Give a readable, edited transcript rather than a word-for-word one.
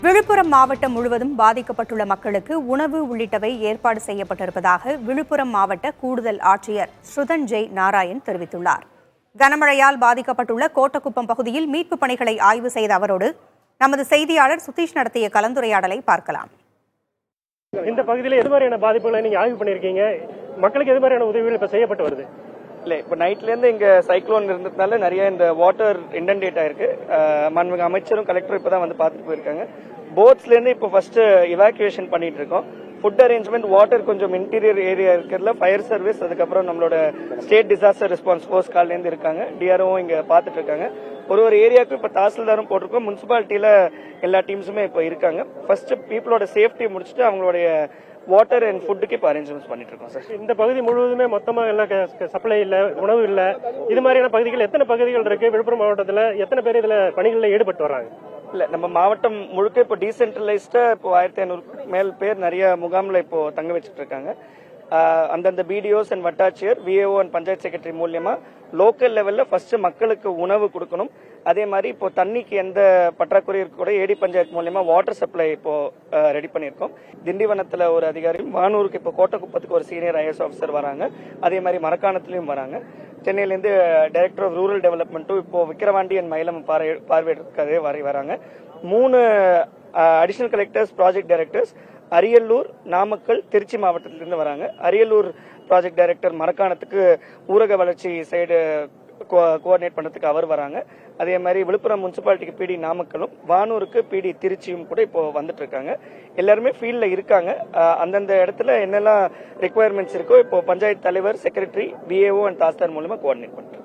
விழுப்புரம் மாவட்டம் முழுவதும் பாதிக்கப்பட்டுள்ள மக்களுக்கு உணவு உள்ளிட்டவை ஏற்பாடு செய்யப்பட்டிருப்பதாக விழுப்புரம் மாவட்ட கூடுதல் ஆட்சியர் ஸ்ருதன் ஜெய் நாராயண் தெரிவித்துள்ளார். கனமழையால் பாதிக்கப்பட்டுள்ள கோட்டக்குப்பம் பகுதியில் மீட்புப் பணிகளை ஆய்வு செய்த அவரோடு நமது செய்தியாளர் சுதீஷ் நடத்திய கலந்துரையாடலை பார்க்கலாம். இந்த பகுதியில் எது மாதிரியான பாதிப்புகளை நீங்க ஆய்வு பண்ணிருக்கீங்க? மக்களுக்கு எது மாதிரியான உதவிகள் இப்ப செய்யப்பட்டு வருது? இல்லை, இப்போ நைட்லேருந்து இங்கே சைக்ளோன் இருந்ததுனால நிறைய இந்த வாட்டர் இன்டன்டேட் ஆயிருக்கு. மாண்புமிகு அமைச்சரும் கலெக்டரும் இப்போ தான் வந்து பார்த்துட்டு போயிருக்காங்க. போட்ஸ்லேருந்து இப்போ ஃபர்ஸ்ட் இவாக்குவேஷன் பண்ணிட்டு இருக்கோம். ஃபுட் அரேஞ்ச்மெண்ட், வாட்டர் கொஞ்சம் இன்டீரியர் ஏரியா இருக்கிறதுல ஃபயர் சர்வீஸ், அதுக்கப்புறம் நம்மளோட ஸ்டேட் டிசாஸ்டர் ரெஸ்பான்ஸ் ஃபோர்ஸ் கால்லேருந்து இருக்காங்க. டிஆர்ஓவும் இங்கே பார்த்துட்டு இருக்காங்க. ஒரு ஏரியாவுக்கு இப்போ தாசில்தாரும் போட்டிருக்கோம். முனிசிபாலிட்டியில எல்லா டீம்ஸுமே இப்போ இருக்காங்க. ஃபர்ஸ்ட் பீப்புளோட சேஃப்டி முடிச்சுட்டு அவங்களுடைய வாட்டர் அண்ட் ஃபுட்டுக்கு இப்போ அரேஞ்ச்மெண்ட்ஸ் பண்ணிட்டு இருக்கோம் சார். இந்த பகுதி முழுவதுமே மொத்தமாக எல்லாம் சப்ளை இல்லை, உணவு இல்லை. இது மாதிரியான பகுதிகள் எத்தனை பகுதிகள் இருக்கு விழுப்புரம் மாவட்டத்தில்? எத்தனை பேர் இதுல பணிகளில் ஈடுபட்டு வர்றாங்க? இல்ல, நம்ம மாவட்டம் முழுக்க இப்போ டீசென்ட்ரலைஸ்டா இப்போ 1500 மேல் பேர் நிறைய முகாம்ல இப்போ தங்க வச்சுட்டு இருக்காங்க. அந்தந்த பிடிஓஸ் அண்ட் வட்டாட்சியர், விஏஓ அண்ட் பஞ்சாயத்து செக்ரட்டரி மூலியமா லோக்கல் லெவல்ல ஃபர்ஸ்ட் மக்களுக்கு உணவு கொடுக்கணும். அதே மாதிரி இப்போ தண்ணிக்கு எந்த பற்றாக்குறை இருக்க கூட ஏடி பஞ்சாயத்து மூலியமா வாட்டர் சப்ளை இப்போ ரெடி பண்ணியிருக்கோம். திண்டிவனத்துல ஒரு அதிகாரியும், வானூருக்கு இப்போ கோட்டக்குப்பத்துக்கு ஒரு சீனியர் ஐஏஎஸ் ஆஃபீஸர் வராங்க. அதே மாதிரி மரக்காணத்திலையும் வராங்க. சென்னையிலேருந்து டைரக்டர் ஆஃப் ரூரல் டெவலப்மெண்ட்டும் இப்போ விக்கிரவாண்டி அண்ட் மயிலம் பார்வையிடறதுக்காகவே வராங்க. 3 additional collectors, project directors Ariyalur, Namakkal, Trichy மாவட்டத்திலிருந்து வராங்க. அரியலூர் ப்ராஜெக்ட் டைரக்டர் மரக்காணத்துக்கு ஊரக வளர்ச்சி சைடு கோஆர்டினேட் பண்றதுக்கு அவர் வராங்க. அதே மாதிரி விழுப்புரம் முனிசிபாலிட்டிக்கு பிடி நாமக்கலும், வானூருக்கு பிடி திருச்சியும் கூட இப்போ வந்துட்டு இருக்காங்க. எல்லாருமே ஃபீல்ட்ல இருக்காங்க. அந்தந்த இடத்துல என்னெல்லாம் ரெக்குவயர்மெண்ட்ஸ் இருக்கோ இப்போ பஞ்சாயத்து தலைவர், செக்ரட்டரி, விஏஓ அண்ட் தாசில்தார் மூலமா கோஆர்டினேட் பண்ணிட்டு